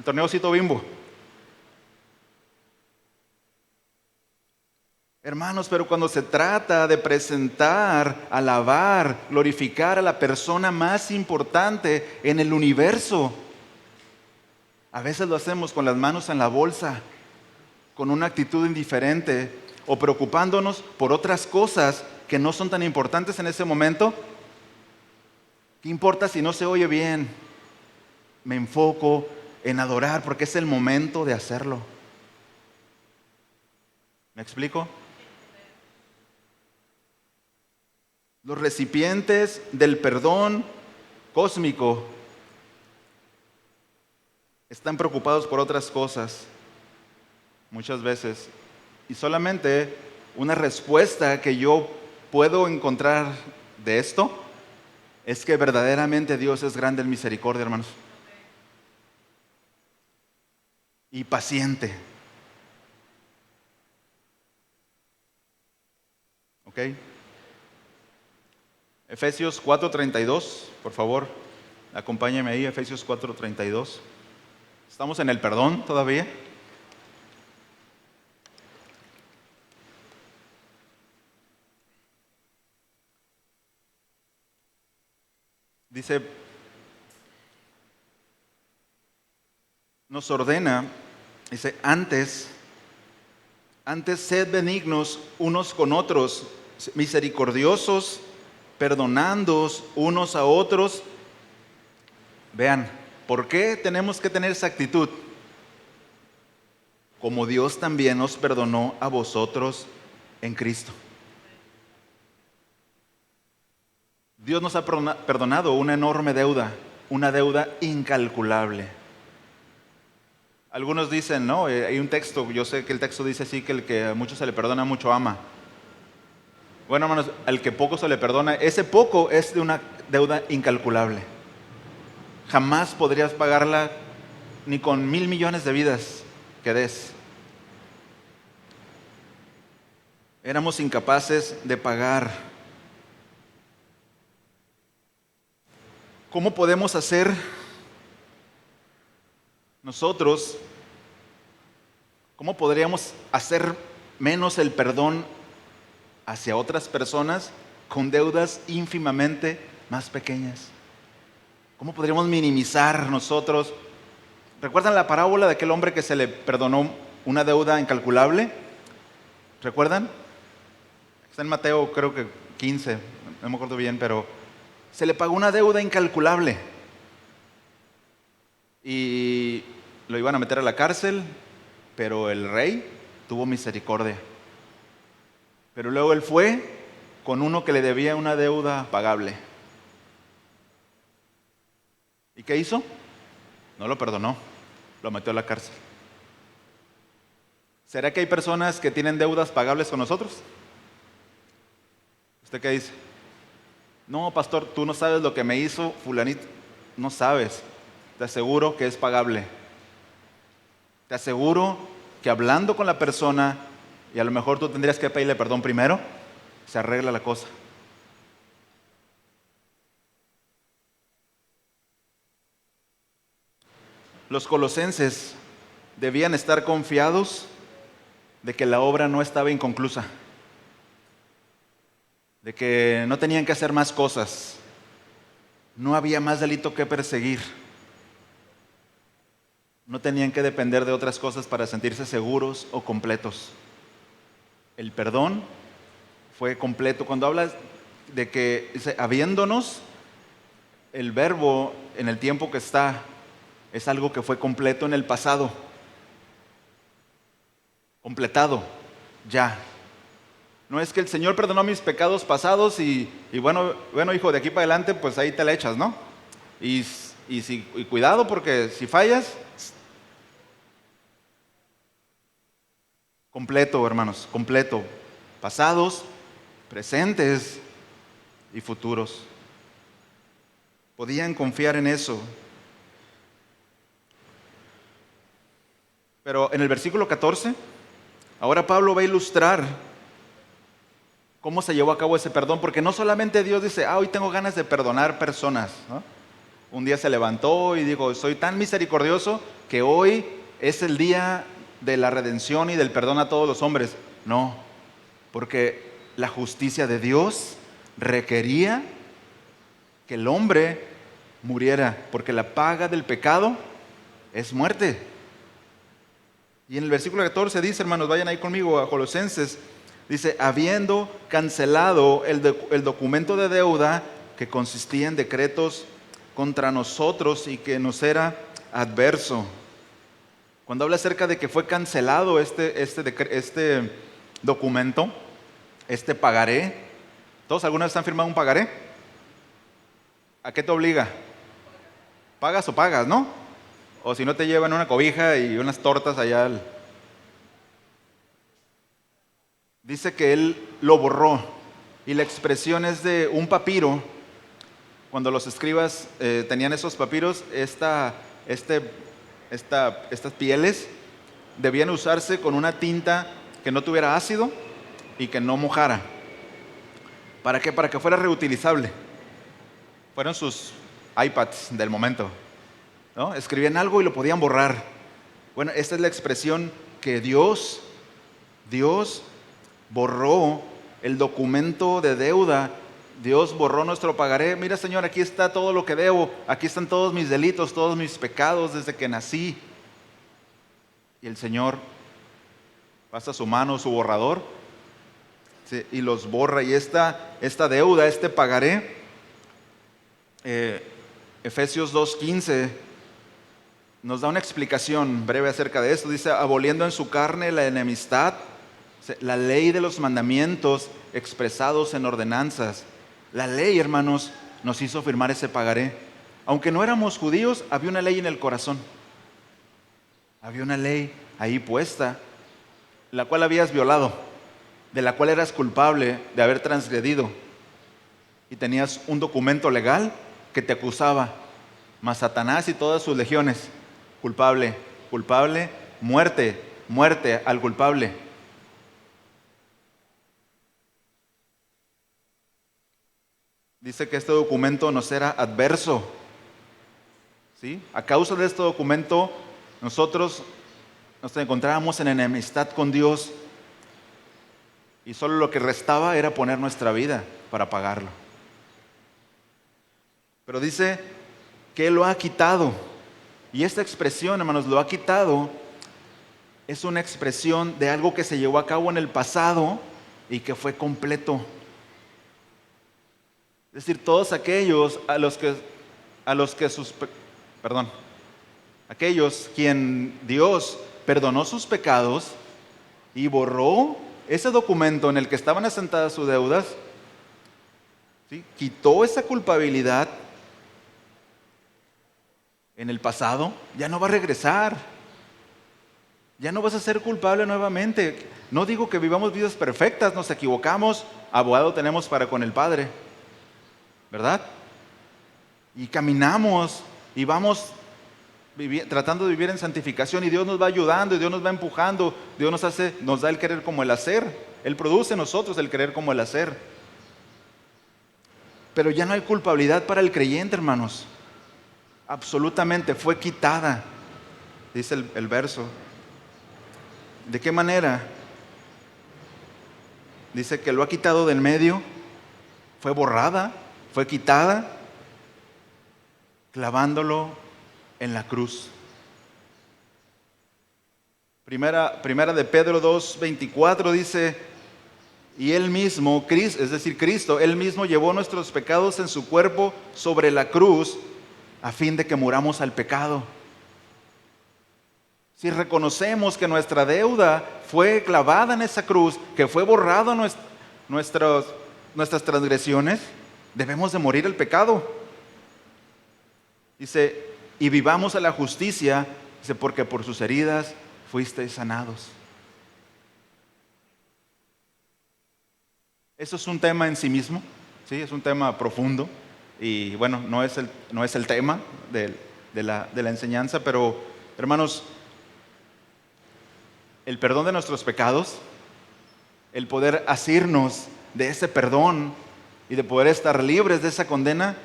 torneocito Bimbo. Hermanos, pero cuando se trata de presentar, alabar, glorificar a la persona más importante en el universo, a veces lo hacemos con las manos en la bolsa, con una actitud indiferente, o preocupándonos por otras cosas que no son tan importantes en ese momento, ¿Qué importa si no se oye bien? Me enfoco en adorar porque es el momento de hacerlo. ¿Me explico? Los recipientes del perdón cósmico están preocupados por otras cosas muchas veces. Y solamente una respuesta que yo puedo encontrar de esto es que verdaderamente Dios es grande en misericordia, hermanos. Y paciente. ¿Ok? Efesios 4:32, por favor, acompáñeme ahí, Efesios 4:32. Estamos en el perdón todavía. Dice, nos ordena, dice, antes sed benignos unos con otros, misericordiosos, perdonándoos unos a otros. Vean, ¿por qué tenemos que tener esa actitud? Como Dios también os perdonó a vosotros en Cristo. Dios nos ha perdonado una enorme deuda, una deuda incalculable. Algunos dicen, no, hay un texto, yo sé que el texto dice así, que el que a mucho se le perdona, mucho ama. Bueno, hermanos, al que poco se le perdona, ese poco es de una deuda incalculable. Jamás podrías pagarla ni con 1,000 millones de vidas que des. Éramos incapaces de pagar. ¿Cómo podemos hacer nosotros? ¿Cómo podríamos hacer menos el perdón hacia otras personas con deudas ínfimamente más pequeñas? ¿Cómo podríamos minimizar nosotros? ¿Recuerdan la parábola de aquel hombre que se le perdonó una deuda incalculable? ¿Recuerdan? Está en Mateo, creo que 15, no me acuerdo bien, pero se le pagó una deuda incalculable. Y lo iban a meter a la cárcel, pero el rey tuvo misericordia. Pero luego él fue con uno que le debía una deuda pagable. ¿Y qué hizo? No lo perdonó, lo metió a la cárcel. ¿Será que hay personas que tienen deudas pagables con nosotros? ¿Usted qué dice? No, pastor, tú no sabes lo que me hizo fulanito. No sabes. Te aseguro que es pagable. Te aseguro que hablando con la persona, y a lo mejor tú tendrías que pedirle perdón primero, se arregla la cosa. Los colosenses debían estar confiados de que la obra no estaba inconclusa, de que no tenían que hacer más cosas, no había más delito que perseguir, no tenían que depender de otras cosas para sentirse seguros o completos. El perdón fue completo. Cuando hablas de que dice, habiéndonos, el verbo en el tiempo que está es algo que fue completo en el pasado, completado, ya. No es que el Señor perdonó mis pecados pasados y bueno, hijo, de aquí para adelante, pues ahí te la echas, ¿no? Y cuidado, porque si fallas, completo, hermanos, completo. Pasados, presentes y futuros. Podían confiar en eso. Pero en el versículo 14, ahora Pablo va a ilustrar cómo se llevó a cabo ese perdón, porque no solamente Dios dice, hoy tengo ganas de perdonar personas, ¿no? Un día se levantó y dijo, soy tan misericordioso que hoy es el día de la redención y del perdón a todos los hombres. No, porque la justicia de Dios requería que el hombre muriera, porque la paga del pecado es muerte. Y en el versículo 14 dice, hermanos, vayan ahí conmigo a Colosenses, dice, habiendo cancelado el documento de deuda que consistía en decretos contra nosotros y que nos era adverso. Cuando habla acerca de que fue cancelado este documento, este pagaré, ¿todos alguna vez han firmado un pagaré? ¿A qué te obliga? ¿Pagas o pagas, no? O si no te llevan una cobija y unas tortas allá. Dice que él lo borró y la expresión es de un papiro. Cuando los escribas tenían esos papiros, estas pieles debían usarse con una tinta que no tuviera ácido y que no mojara. ¿Para qué? Para que fuera reutilizable. Fueron sus iPads del momento, ¿no? Escribían algo y lo podían borrar. Bueno, esta es la expresión que Dios borró el documento de deuda. Dios borró nuestro pagaré. Mira, Señor, aquí está todo lo que debo. Aquí están todos mis delitos, todos mis pecados desde que nací. Y el Señor pasa su mano, su borrador, sí, y los borra. Y esta deuda, este pagaré, Efesios 2:15 nos da una explicación breve acerca de esto. Dice, aboliendo en su carne la enemistad, la ley de los mandamientos expresados en ordenanzas. La ley, hermanos, nos hizo firmar ese pagaré. Aunque no éramos judíos, había una ley en el corazón. Había una ley ahí puesta, la cual habías violado, de la cual eras culpable de haber transgredido. Y tenías un documento legal que te acusaba. Mas Satanás y todas sus legiones, culpable, culpable, muerte, muerte al culpable. Dice que este documento nos era adverso, ¿sí? A causa de este documento, nosotros nos encontrábamos en enemistad con Dios y solo lo que restaba era poner nuestra vida para pagarlo. Pero dice que Él lo ha quitado. Y esta expresión, hermanos, lo ha quitado, es una expresión de algo que se llevó a cabo en el pasado y que fue completo. Es decir, todos aquellos aquellos quien Dios perdonó sus pecados y borró ese documento en el que estaban asentadas sus deudas, ¿sí? Quitó esa culpabilidad en el pasado, ya no va a regresar. Ya no vas a ser culpable nuevamente. No digo que vivamos vidas perfectas, nos equivocamos, abogado tenemos para con el Padre, ¿verdad? Y caminamos y vamos tratando de vivir en santificación y Dios nos va ayudando y Dios nos va empujando. Dios nos da el querer como el hacer. Él produce en nosotros el querer como el hacer. Pero ya no hay culpabilidad para el creyente, hermanos. Absolutamente, fue quitada, dice el verso. ¿De qué manera? Dice que lo ha quitado del medio, fue borrada, fue quitada, clavándolo en la cruz. Primera de Pedro 2:24 dice, y Él mismo, es decir, Cristo, Él mismo llevó nuestros pecados en su cuerpo sobre la cruz, a fin de que muramos al pecado. Si reconocemos que nuestra deuda fue clavada en esa cruz, que fue borrado nuestras transgresiones, debemos de morir al pecado. Dice, y vivamos a la justicia, dice, porque por sus heridas fuisteis sanados. Eso es un tema en sí mismo, ¿sí? Es un tema profundo y bueno, no es el tema de la enseñanza, pero hermanos, el perdón de nuestros pecados, el poder asirnos de ese perdón y de poder estar libres de esa condena,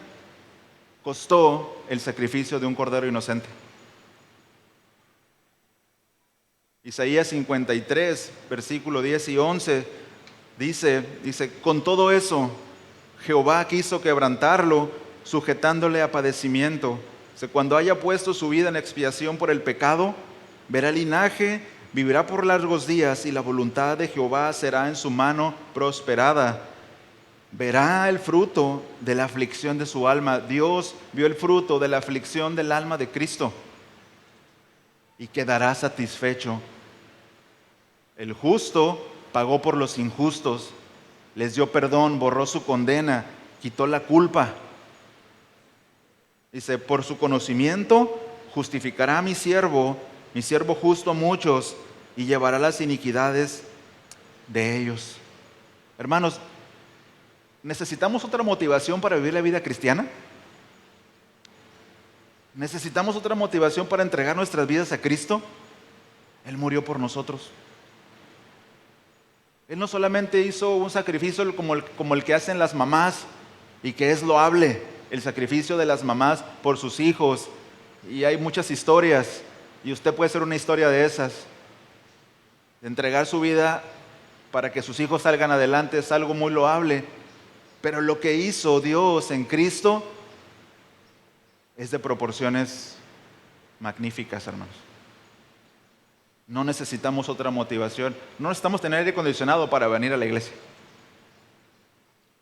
costó el sacrificio de un cordero inocente. Isaías 53, versículo 10 y 11, dice, con todo eso, Jehová quiso quebrantarlo, sujetándole a padecimiento. Cuando haya puesto su vida en expiación por el pecado, verá linaje, vivirá por largos días y la voluntad de Jehová será en su mano prosperada. verá el fruto de la aflicción de su alma. Dios vio el fruto de la aflicción del alma de Cristo y quedará satisfecho. El justo pagó por los injustos, les dio perdón, borró su condena, quitó la culpa. Dice, por su conocimiento justificará a mi siervo justo a muchos, y llevará las iniquidades de ellos. Hermanos, ¿necesitamos otra motivación para vivir la vida cristiana? ¿Necesitamos otra motivación para entregar nuestras vidas a Cristo? Él murió por nosotros. Él no solamente hizo un sacrificio como el que hacen las mamás, y que es loable, el sacrificio de las mamás por sus hijos. Y hay muchas historias, y usted puede ser una historia de esas. De entregar su vida para que sus hijos salgan adelante es algo muy loable. Pero lo que hizo Dios en Cristo es de proporciones magníficas, hermanos. No necesitamos otra motivación. No necesitamos tener aire acondicionado para venir a la iglesia.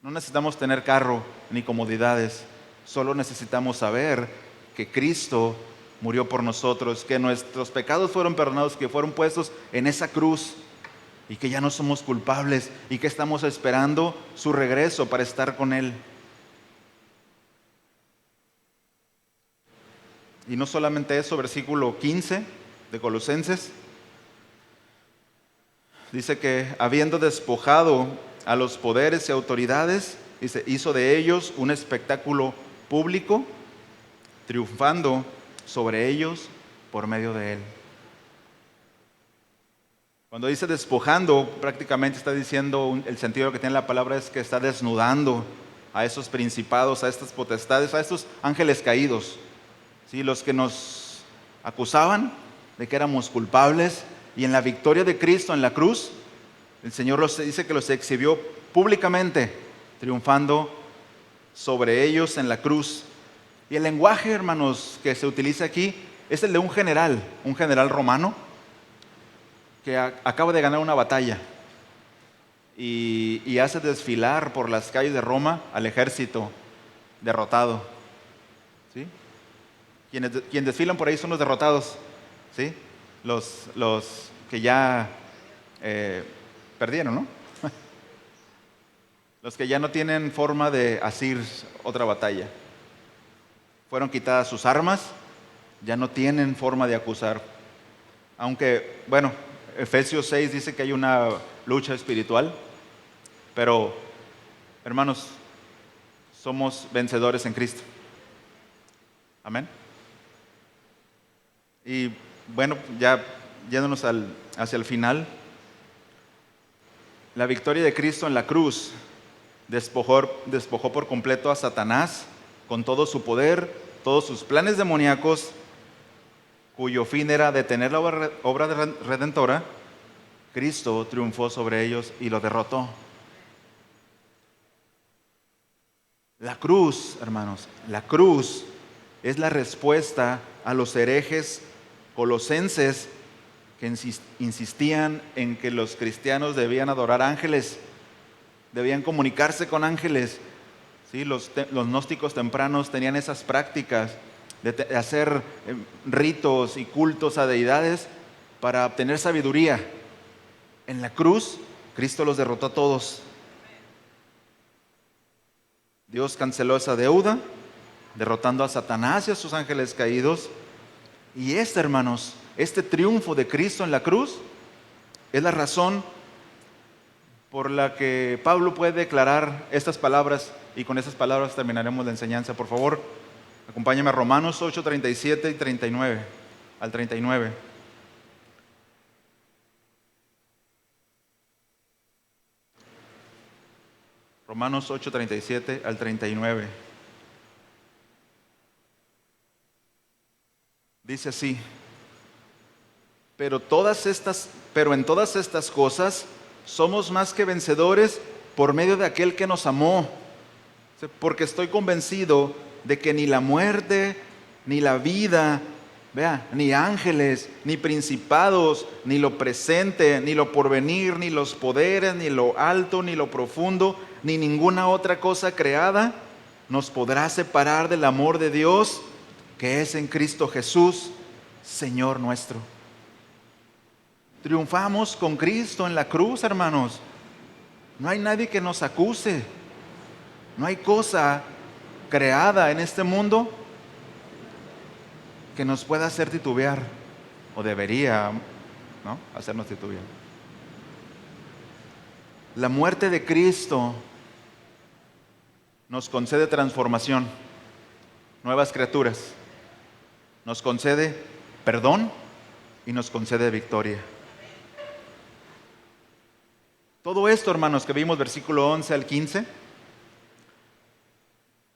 No necesitamos tener carro ni comodidades. Solo necesitamos saber que Cristo murió por nosotros, que nuestros pecados fueron perdonados, que fueron puestos en esa cruz, y que ya no somos culpables, y que estamos esperando su regreso para estar con Él. Y no solamente eso, versículo 15 de Colosenses, dice que habiendo despojado a los poderes y autoridades, dice, hizo de ellos un espectáculo público, triunfando sobre ellos por medio de Él. Cuando dice despojando, prácticamente está diciendo, el sentido que tiene la palabra es que está desnudando a esos principados, a estas potestades, a estos ángeles caídos, ¿sí? Los que nos acusaban de que éramos culpables, y en la victoria de Cristo en la cruz, el Señor dice que los exhibió públicamente, triunfando sobre ellos en la cruz. Y el lenguaje, hermanos, que se utiliza aquí es el de un general romano que acaba de ganar una batalla y hace desfilar por las calles de Roma al ejército derrotado, ¿sí? Quienes desfilan por ahí son los derrotados, ¿sí? Los que ya perdieron, ¿no? Los que ya no tienen forma de asir otra batalla. Fueron quitadas sus armas, ya no tienen forma de acusar. Aunque, bueno, Efesios 6 dice que hay una lucha espiritual, pero, hermanos, somos vencedores en Cristo. Amén. Y bueno, ya yéndonos hacia el final, la victoria de Cristo en la cruz despojó por completo a Satanás con todo su poder, todos sus planes demoníacos, cuyo fin era detener la obra redentora. Cristo triunfó sobre ellos y lo derrotó. La cruz, hermanos, la cruz es la respuesta a los herejes colosenses que insistían en que los cristianos debían adorar ángeles, debían comunicarse con ángeles. ¿Sí? Los gnósticos tempranos tenían esas prácticas de hacer ritos y cultos a deidades para obtener sabiduría. En la cruz, Cristo los derrotó a todos. Dios canceló esa deuda, derrotando a Satanás y a sus ángeles caídos. Y hermanos, este triunfo de Cristo en la cruz es la razón por la que Pablo puede declarar estas palabras, y con esas palabras terminaremos la enseñanza. Por favor, acompáñame a Romanos 8, 37 y 39, al 39. Romanos 8, 37 al 39. Dice así: pero en todas estas cosas somos más que vencedores por medio de aquel que nos amó. Porque estoy convencido de que ni la muerte, ni la vida, ni ángeles, ni principados, ni lo presente, ni lo porvenir, ni los poderes, ni lo alto, ni lo profundo, ni ninguna otra cosa creada nos podrá separar del amor de Dios que es en Cristo Jesús, Señor nuestro. Triunfamos con Cristo en la cruz, hermanos. No hay nadie que nos acuse. No hay cosa creada en este mundo que nos pueda hacer titubear, o debería, ¿no?, hacernos titubear. La muerte de Cristo nos concede transformación, nuevas criaturas, nos concede perdón y nos concede victoria. Todo esto, hermanos, que vimos versículo 11 al 15,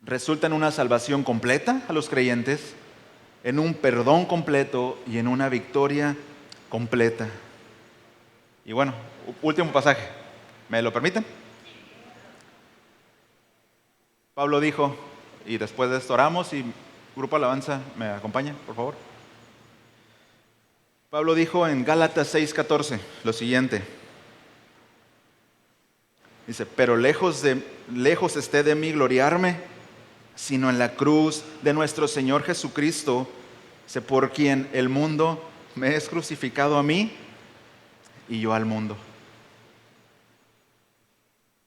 resulta en una salvación completa a los creyentes, en un perdón completo y en una victoria completa. Y bueno, último pasaje, ¿me lo permiten? Pablo dijo, y después de esto oramos, y Grupo Alabanza me acompaña, por favor. Pablo dijo en Gálatas 6:14 lo siguiente. Dice, pero lejos esté de mí gloriarme, sino en la cruz de nuestro Señor Jesucristo, por quien el mundo me es crucificado a mí y yo al mundo.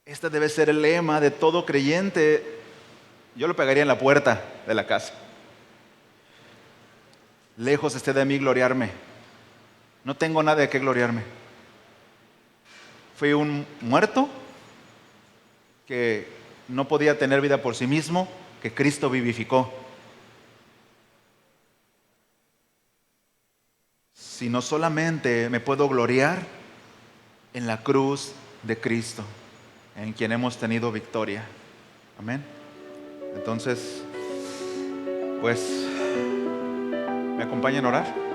Este debe ser el lema de todo creyente. Yo lo pegaría en la puerta de la casa. Lejos esté de mí gloriarme. No tengo nada de qué gloriarme. Fui un muerto que no podía tener vida por sí mismo, que Cristo vivificó. Sino solamente me puedo gloriar en la cruz de Cristo, en quien hemos tenido victoria. Amén. Entonces, pues, ¿me acompañan a orar?